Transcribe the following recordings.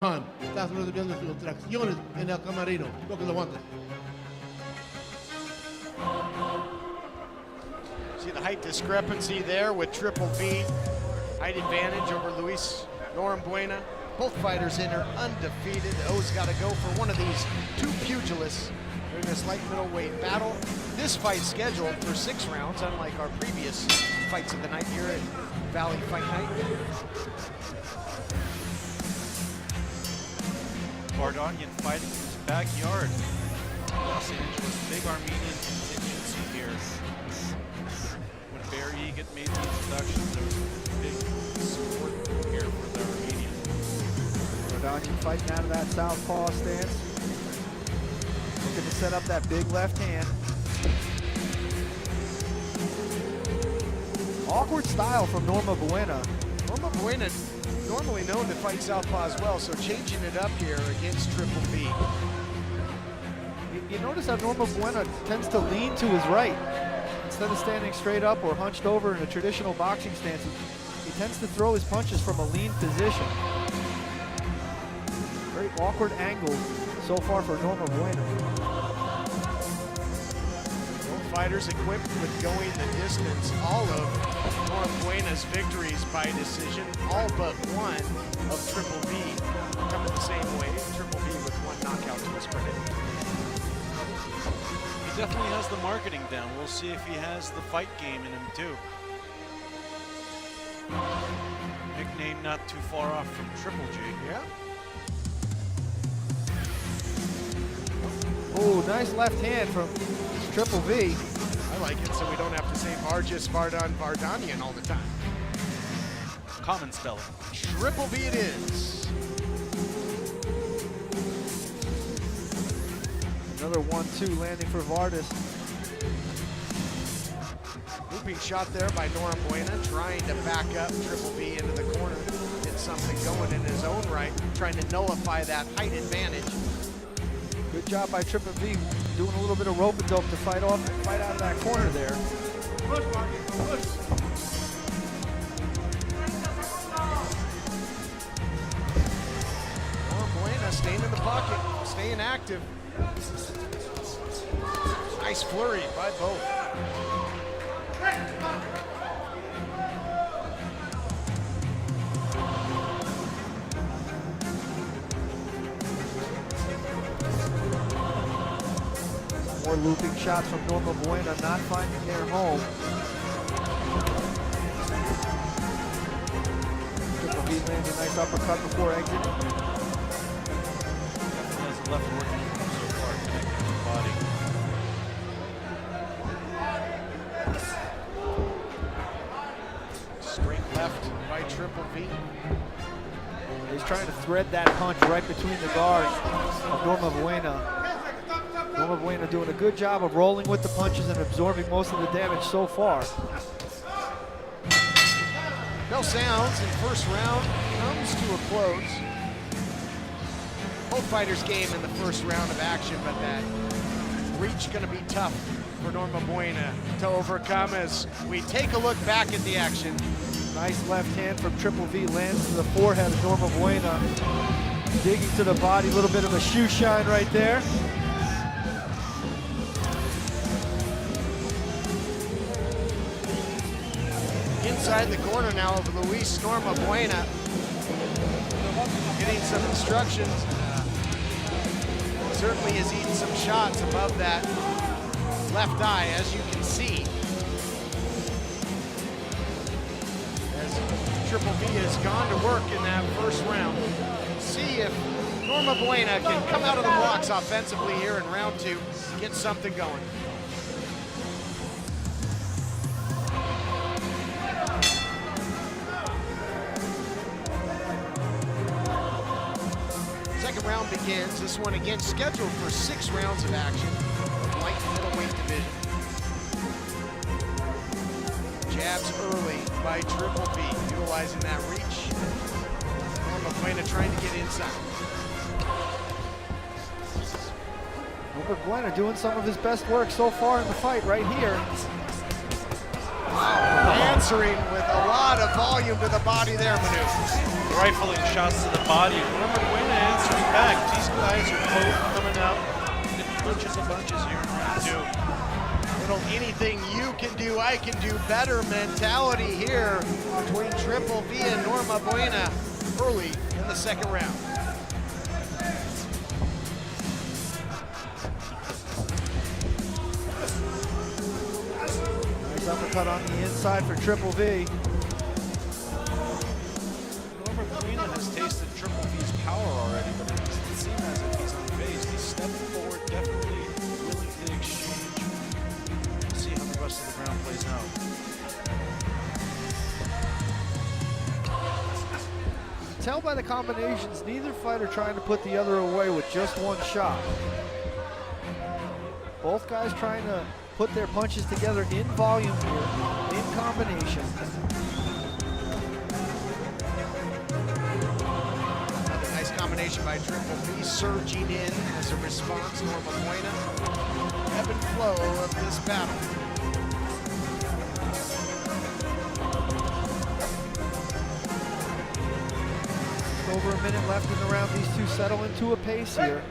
Estás resolviendo sus distracciones en el camerino. Toque los guantes. See the height discrepancy there with Triple V. Height advantage over Luis Norambuena. Both fighters in are undefeated. O's got to go for one of these two pugilists during this light middleweight battle. This fight scheduled for 6 rounds, unlike our previous fights of the night here at Valley Fight Night. Vardanyan fighting in his backyard. Los Angeles, big Armenian contingency here. When Barry Egan made the introduction, there was big support here for the Armenian. Vardanyan fighting out of that southpaw stance. Looking to set up that big left hand. Awkward style from Norambuena. Norambuena normally known to fight southpaw as well, so changing it up here against Triple V. You notice how Norambuena tends to lean to his right. Instead of standing straight up or hunched over in a traditional boxing stance, he tends to throw his punches from a lean position. Very awkward angle so far for Norambuena. Both fighters equipped with going the distance. All of Norambuena's victories by decision, all but one of Triple V coming the same way. Triple V with 1 knockout to his credit. He definitely has the marketing down. We'll see if he has the fight game in him too. Nickname not too far off from Triple G. Yeah. Oh, nice left hand from Triple V. I like it, so we don't have to say Vardges, Vardanyan all the time. Common spelling. Triple V it is. Another 1-2 landing for Vardges. Looping shot there by Norambuena, trying to back up Triple V into the corner. Get something going in his own right, trying to nullify that height advantage. Good job by Triple V, doing a little bit of rope and dope to fight out of that corner there. Push, Marky, push. Norambuena staying in the pocket, staying active. Nice flurry by both. More looping shots from Norambuena, not finding their home. Triple V lands a nice uppercut before exiting. Definitely has a left working so far, connecting to the body. Straight left by Triple V. He's trying to thread that punch right between the guards of Norambuena. Norambuena doing a good job of rolling with the punches and absorbing most of the damage so far. No sounds, and first round comes to a close. Both fighters game in the first round of action, but that reach going to be tough for Norambuena to overcome as we take a look back at the action. Nice left hand from Triple V lands to the forehead of Norambuena. Digging to the body, a little bit of a shoe shine right there. Inside the corner now of Luis Norambuena. Getting some instructions. Certainly is eating some shots above that left eye, as you can see. As Triple V has gone to work in that first round. See if Norambuena can come out of the blocks offensively here in round 2, get something going. Second round begins. This one again scheduled for 6 rounds of action. Light middleweight division. Jabs early by Triple V, utilizing that reach. Norambuena trying to get inside. Norambuena doing some of his best work so far in the fight right here. Answering with a lot of volume to the body there, Manu. Rifling shots to the body. Norambuena guys are both coming out in bunches here in round 2. Little anything you can do, I can do better mentality here between Triple V and Norambuena early in the second round. Nice uppercut on the inside for Triple V. Norambuena has tasted Triple V's power already, but it doesn't seem as if he's unfazed. He's stepping forward, definitely willing to exchange. We'll see how the rest of the round plays out. Tell by the combinations, neither fighter trying to put the other away with just one shot. Both guys trying to put their punches together in volume here, in combination. Another nice combination by Triple V, surging in as a response. Norambuena, ebb and flow of this battle. Over a minute left in the round. These two settle into a pace here.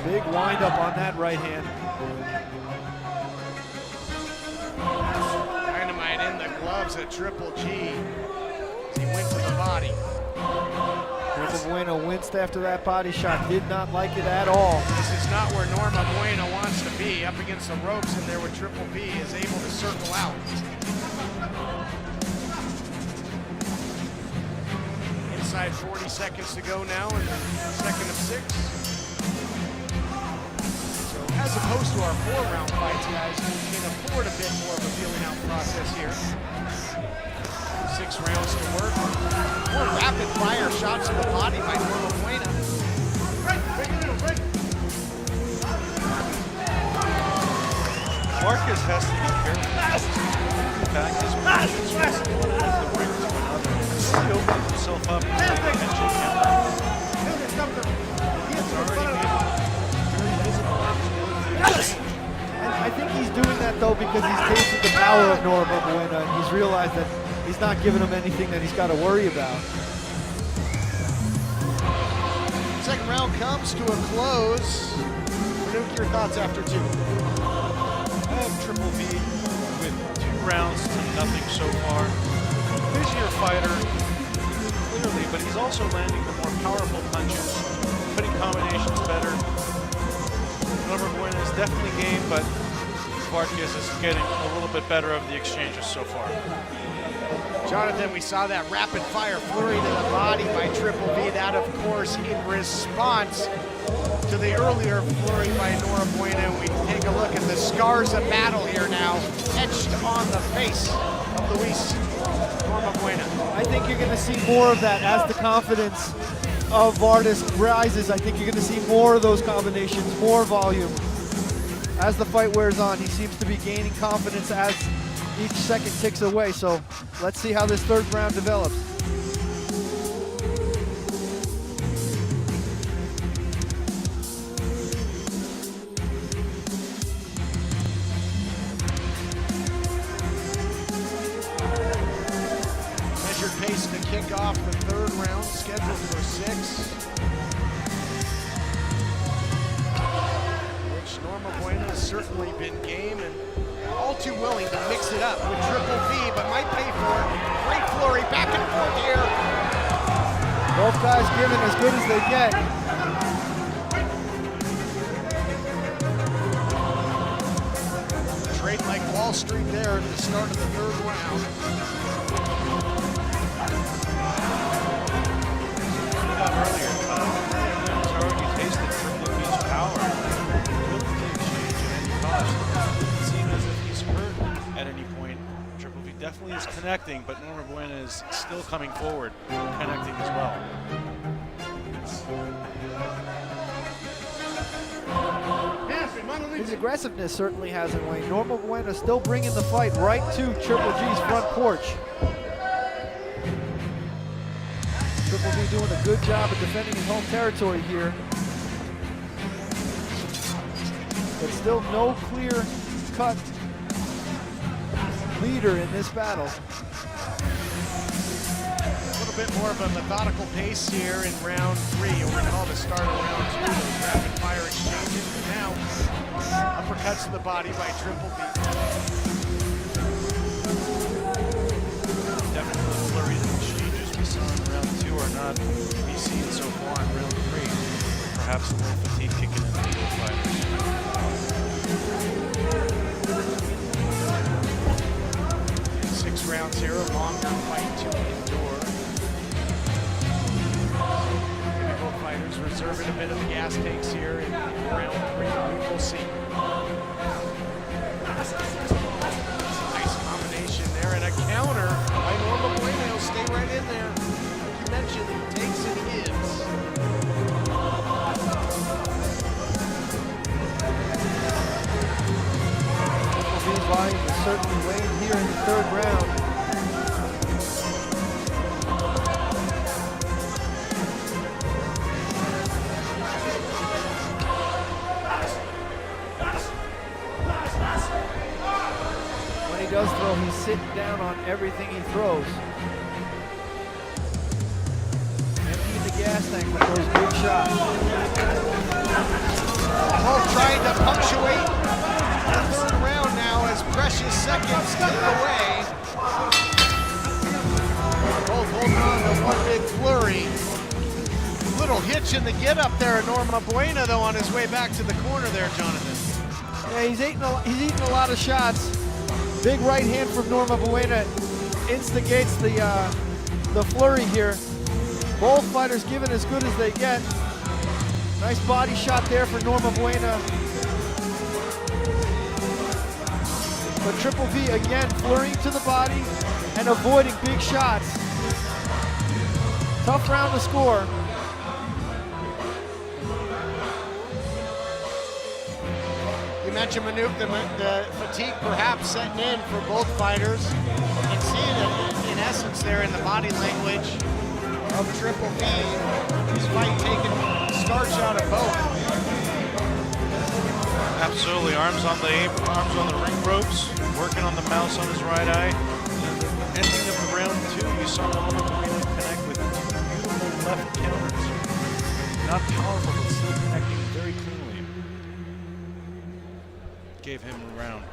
Big windup on that right hand. Dynamite in the gloves of Triple G as he went to the body. Norambuena winced after that body shot. Did not like it at all. This is not where Norambuena wants to be, up against the ropes, and there where Triple V is able to circle out. Inside 40 seconds to go now in the second of 6. So as opposed to our 4-round fights, guys, we can afford a bit more of a feeling out process here. 6 rounds to work. More rapid fire shots to the body by Norambuena. Marcus has to be careful. Back his positions from one end of the ring to another. He opens himself up to potential counter. He's already made it very visible. And I think he's doing that though because he's tasted the power of Norambuena and he's realized that he's not giving him anything that he's got to worry about. Second round comes to a close. Nuke, your thoughts after 2? I have Triple V with 2 rounds to nothing so far. Busier fighter, clearly, but he's also landing the more powerful punches, putting combinations better. Norambuena is definitely game, but Vardges is getting a little bit better of the exchanges so far. Jonathan, we saw that rapid fire flurry to the body by Triple V. That, of course, in response to the earlier flurry by Norambuena. We take a look at the scars of battle here now, etched on the face of Luis Norambuena. I think you're going to see more of that as the confidence of Vardges rises. I think you're going to see more of those combinations, more volume. As the fight wears on, he seems to be gaining confidence as each second ticks away. So let's see how this third round develops. Measured pace to kick off the third round, scheduled for 6. Which Norambuena has certainly been game and all too willing to mix it up with Triple V, but might pay for it. Great flurry, back and forth here. Both guys giving as good as they get. Trade like Wall Street there at the start of the third round. Earlier, Norambuena's already tasted Triple V's power. Willing to exchange at any cost. Doesn't seem as if he's hurt at any point. Triple V definitely is connecting, but Norambuena is still coming forward, connecting as well. His aggressiveness certainly hasn't waned. Norambuena still bringing the fight right to Triple G's front porch. Triple V doing a good job of defending his home territory here. But still no clear-cut leader in this battle. What little bit more of a methodical pace here in round 3. You'll recall the start of round 2, those rapid fire exchanges, but now uppercuts to the body by Triple V. Definitely the flurries and exchanges we saw in round 2 are not to be seen so far in round 3. Perhaps a little fatigue kicking in for both fighters. 6 rounds here, a longer fight to endure. Maybe both fighters reserving a bit of the gas tanks here in round 3. We will see. Nice combination there, and a counter by Norambuena. He'll stay right in there. Like you mentioned, he takes and gives. His volume is certainly waned here in the 3rd round. When he does throw, he's sitting down on everything he throws. Emptying the gas tank with those big shots. Both trying to punctuate the 3rd round now as precious seconds tick away. Both holding on to one big flurry. Little hitch in the get up there at Norambuena though on his way back to the corner there, Jonathan. Yeah, he's eating a lot of shots. Big right hand from Norambuena instigates the flurry here. Both fighters giving as good as they get. Nice body shot there for Norambuena. But Triple V again flurrying to the body and avoiding big shots. Tough round to score. You mentioned Manuk, the fatigue perhaps setting in for both fighters. You can see it in essence there in the body language of Triple V. His fight taking starch out of both. Absolutely, arms on the ring ropes, working on the mouse on his right eye. Ending of the round 2, you saw Norambuena connect with 2 beautiful left counters. Not powerful, but still connecting very cleanly. Gave him a round.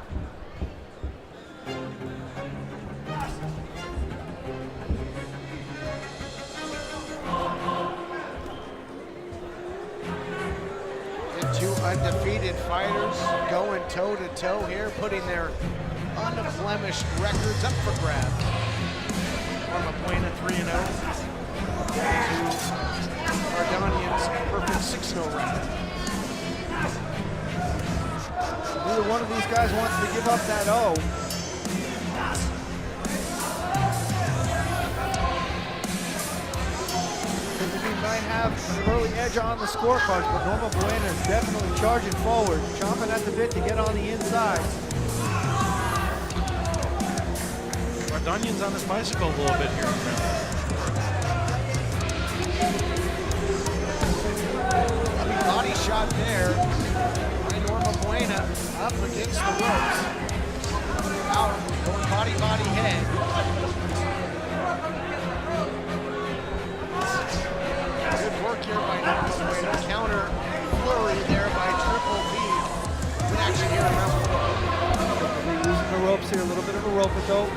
Undefeated fighters going toe-to-toe here, putting their unblemished records up for grabs. Norambuena 3-0 to Vardanyan's perfect 6-0 round. Neither one of these guys wants to give up that O. We might have an early edge on the scorecards, but Norambuena is definitely charging forward, chomping at the bit to get on the inside. Vardanyan's on his bicycle a little bit here. Lovely body shot there by Norambuena up against the ropes. Out, going body, head. Good work here by Norambuena. Counter flurry there by Triple V. Good action here in round 4. Using the ropes here, a little bit of a rope-a-dope.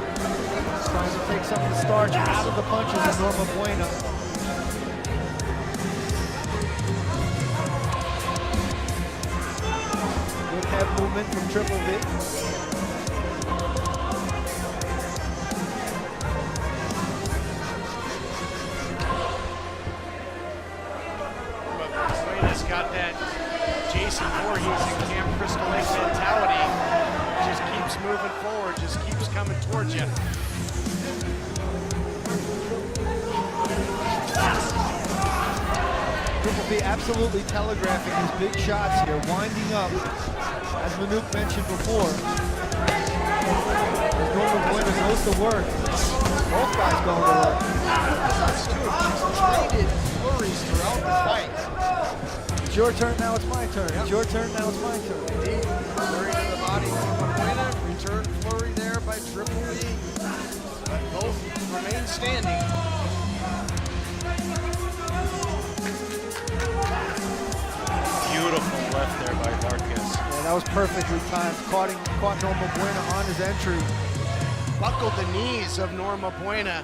Trying to take some of the starch out of the punches of Norambuena. Good head movement from Triple V. Got that Jason Voorhees and Camp Crystal Lake mentality. Just keeps moving forward, just keeps coming towards you. Triple V absolutely telegraphing his big shots here, winding up, as Manuk mentioned before. As Norambuena goes to work. Both guys going to work. That's two traded flurries throughout the fight. It's your turn, now it's my turn. It's your turn, now it's my turn. Indeed. Flurry to the body from Norambuena. Return flurry there by Triple V. But both remain standing. left there by Vardges. Yeah, that was perfectly timed. Caught Norambuena on his entry. Buckled the knees of Norambuena.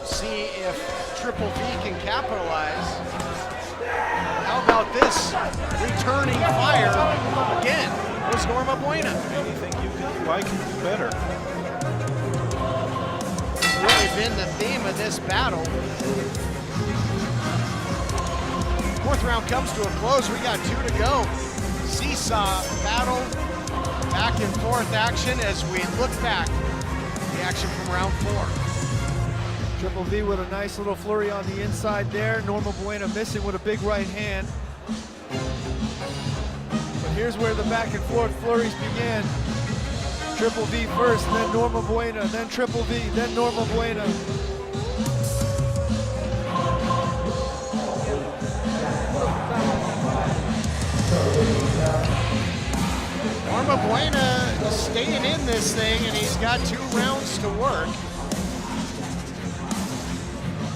See if Triple V can capitalize. How about this? Returning fire again was Norambuena. Anything you can do, I can do better. It's really been the theme of this battle. Fourth round comes to a close. We got 2 to go. Seesaw battle, back and forth action as we look back. The action from round 4. Triple V with a nice little flurry on the inside there. Norambuena missing with a big right hand. But here's where the back and forth flurries began. Triple V first, then Norambuena, then Triple V, then Norambuena. Norambuena staying in this thing, and he's got 2 rounds to work.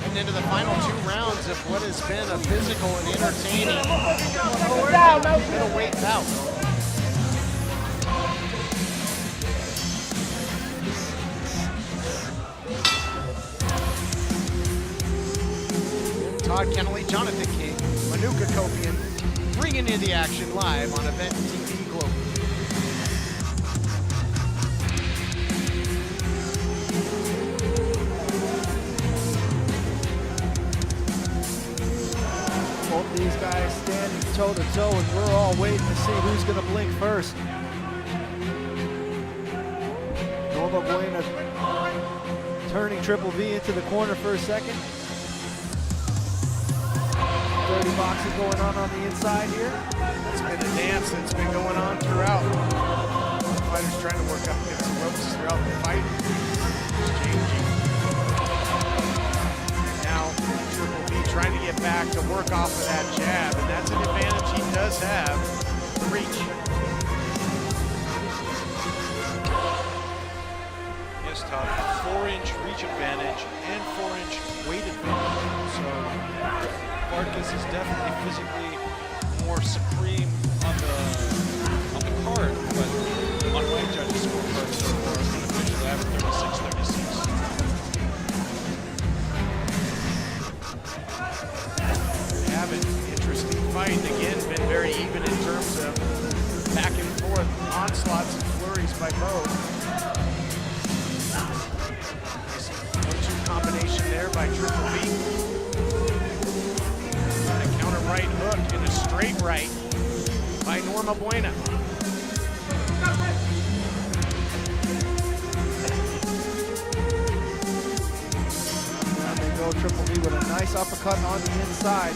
And into the final 2 rounds of what has been a physical and entertaining middleweight bout. Todd Kennelly, Jonathan King, Manuka Kopian, bringing in the action live on Event TV Global. Both these guys standing toe to toe, and we're all waiting to see who's going to blink first. Norambuena turning Triple V into the corner for a second. Dirty boxing going on the inside here. It's been a dance that's been going on throughout. Fighters trying to work up against the ropes throughout the fight. Exchanging. Now, Triple V trying to get back to work off of that jab, and that's an advantage he does have. The reach. Yes, Todd, 4-inch reach advantage and 4-inch weight advantage. So Vardges is definitely physically more supreme on the card, but on my judges' scorecard so far, unofficially I have 36-36. We have an interesting fight. Again, been very even in terms of back and forth onslaughts and flurries by both. 1-2 combination there by Triple V. Right hook and a straight right by Norambuena. There they go, Triple V with a nice uppercut on the inside.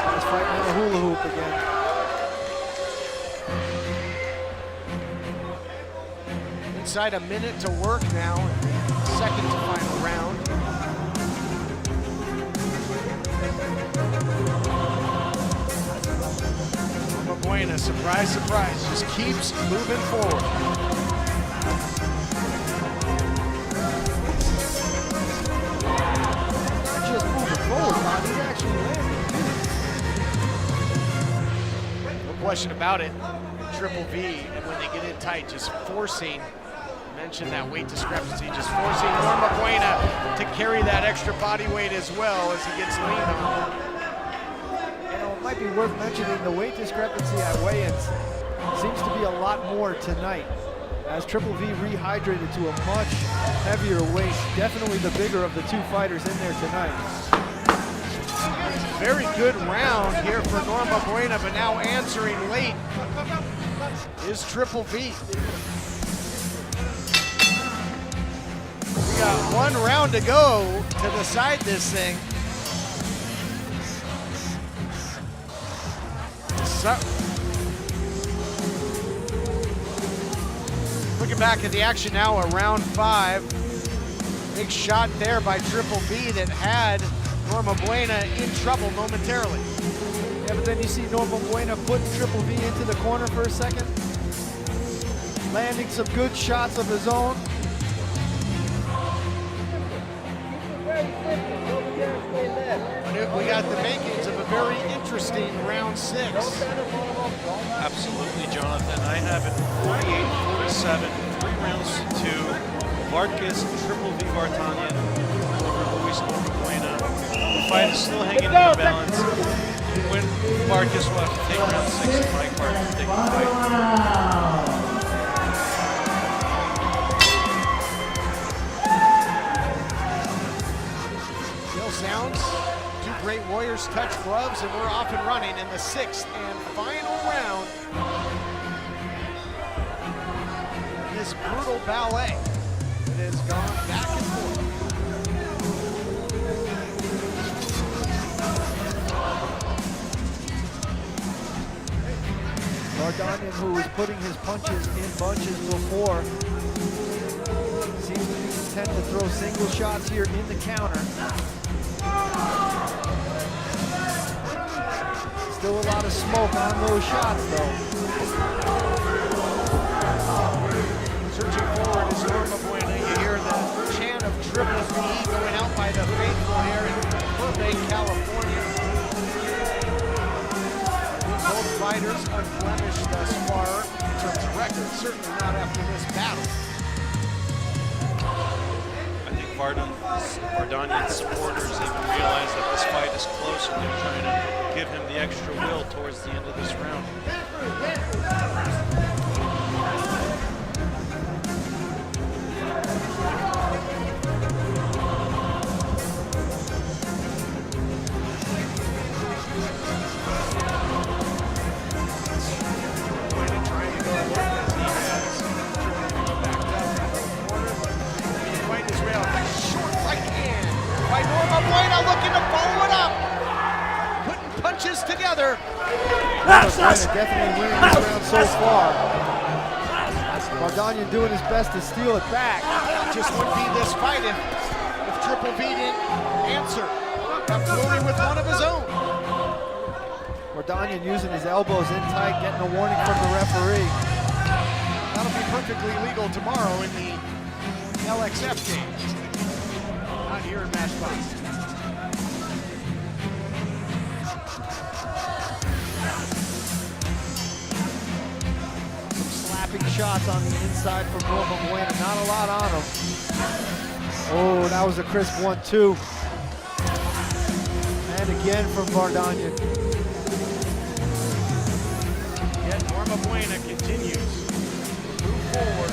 He's fighting in a hula hoop again. Inside a minute to work now, second to final round. Norambuena, surprise, surprise, just keeps moving forward. Not just moving forward, Bob, he's actually landing. No question about it. Triple V, and when they get in tight, just forcing, mentioned that weight discrepancy, just forcing Norambuena to carry that extra body weight as well as he gets leaned on. You know, it might be worth mentioning the weight discrepancy at weigh-ins seems to be a lot more tonight, as Triple V rehydrated to a much heavier weight, definitely the bigger of the 2 fighters in there tonight. Very good round here for Norambuena, but now answering late is Triple V. We got 1 round to go to decide this thing. Looking back at the action now, round 5. Big shot there by Triple V that had Norambuena in trouble momentarily. Yeah, but then you see Norambuena putting Triple V into the corner for a second, landing some good shots of his own. like we got the makings of a very interesting round 6. Absolutely, Jonathan. I have it 48-47, 3 rounds to 2. Vardges, triple V Vardanyan over Luis Norambuena. The fight is still hanging in the balance. When Vardges will have to take round 6 in my card to take the fight. Sounds. 2 great warriors touch gloves, and we're off and running in the 6th and final round. This brutal ballet that has gone back and forth. Vardanyan, who was putting his punches in bunches before, seems to be content to throw single shots here in the counter. Still a lot of smoke on those shots, though. Searching forward is Norambuena. You hear the chant of triple V going out by the faithful here in Burbank, California. Both fighters unblemished thus far in terms of record, certainly not after this battle. Vardanyan's supporters even realize that this fight is close and they're trying to give him the extra will towards the end of this round. By Norambuena looking to follow it up. Putting punches together. Norambuena definitely winning this round so far. Vardanyan doing his best to steal it back. Just wouldn't be this fight if Triple V didn't answer. Got floating with one of his own. Vardanyan using his elbows in tight, getting a warning from the referee. That'll be perfectly legal tomorrow in the LXF games. Not here in Matchbox. Some slapping shots on the inside from Norambuena. Not a lot on him. Oh, that was a crisp 1-2. And again from Vardanyan. Yet Norambuena continues to move forward.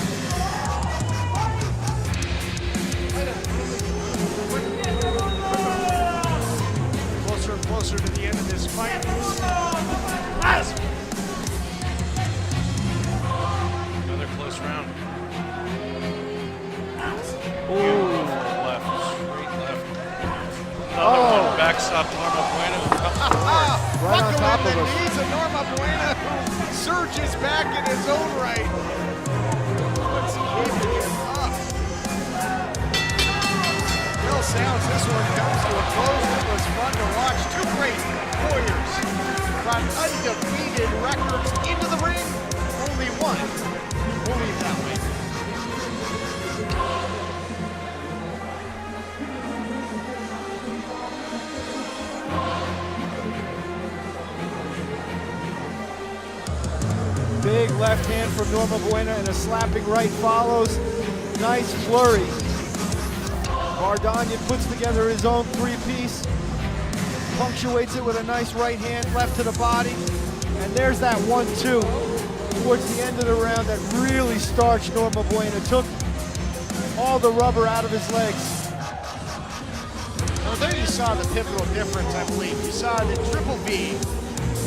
Closer and closer to the end of this fight. Another close round. Left, straight left. Another one backstop Norambuena who comes forward. Right on top of the us. knees of Norambuena who surges back in his own right. What's keeping him up? Bill Sounds, this one comes to a close. It was fun to watch. 2 great warriors brought undefeated records into the ring. Only one will leave that way. Big left hand from Norambuena and a slapping right follows. Nice flurry. Vardanyan puts together his own 3-piece, punctuates it with a nice right hand left to the body, and there's that 1-2 towards the end of the round that really starched Norambuena, took all the rubber out of his legs. Well, there you saw the pivotal difference, I believe. You saw that Triple V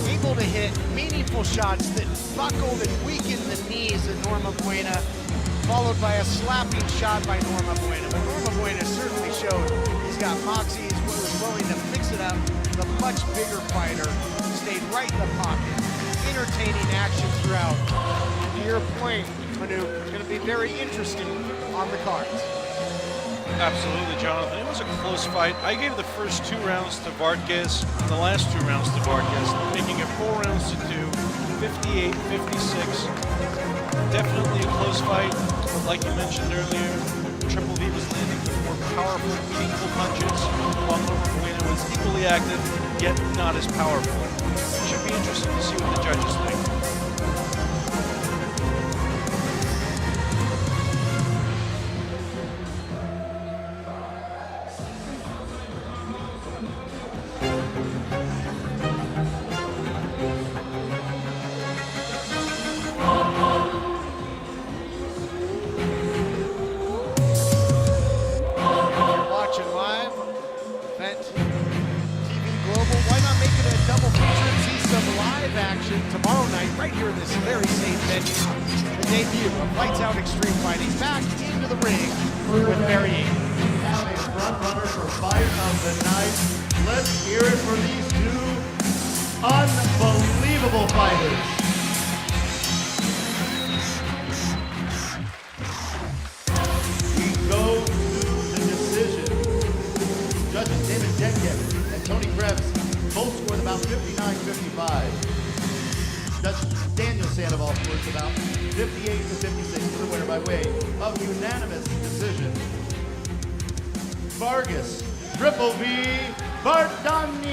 able to hit meaningful shots that buckled and weakened the knees of Norambuena, followed by a slapping shot by Norambuena. But Norambuena certainly showed he's got moxie, he was willing to mix it up. The much bigger fighter stayed right in the pocket, entertaining action throughout. To your point, Manu, it's going to be very interesting on the cards. Absolutely, Jonathan. It was a close fight. I gave the first 2 rounds to Vardges, the last 2 rounds to Vardges, making it 4 rounds to 2, 58-56. Definitely a close fight, but like you mentioned earlier, Triple V was landing the more powerful, meaningful punches, while Norambuena was equally active, yet not as powerful. It should be interesting to see what the judges think. Tomorrow night, right here in this very same venue, the debut of Lights Out Extreme Fighting, back into the ring with Barry. Now a front runner for fight of the night. Let's hear it for these two unbelievable fighters. We go to the decision. Judges David Denkev and Tony Krebs both scored about 59-55. Judge Daniel Sandoval scores about 58-56 for the winner by way of unanimous decision. Vargas, Triple V, Vardanyan.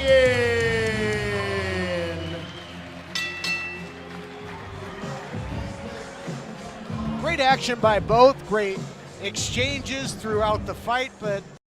Great action by both, great exchanges throughout the fight, but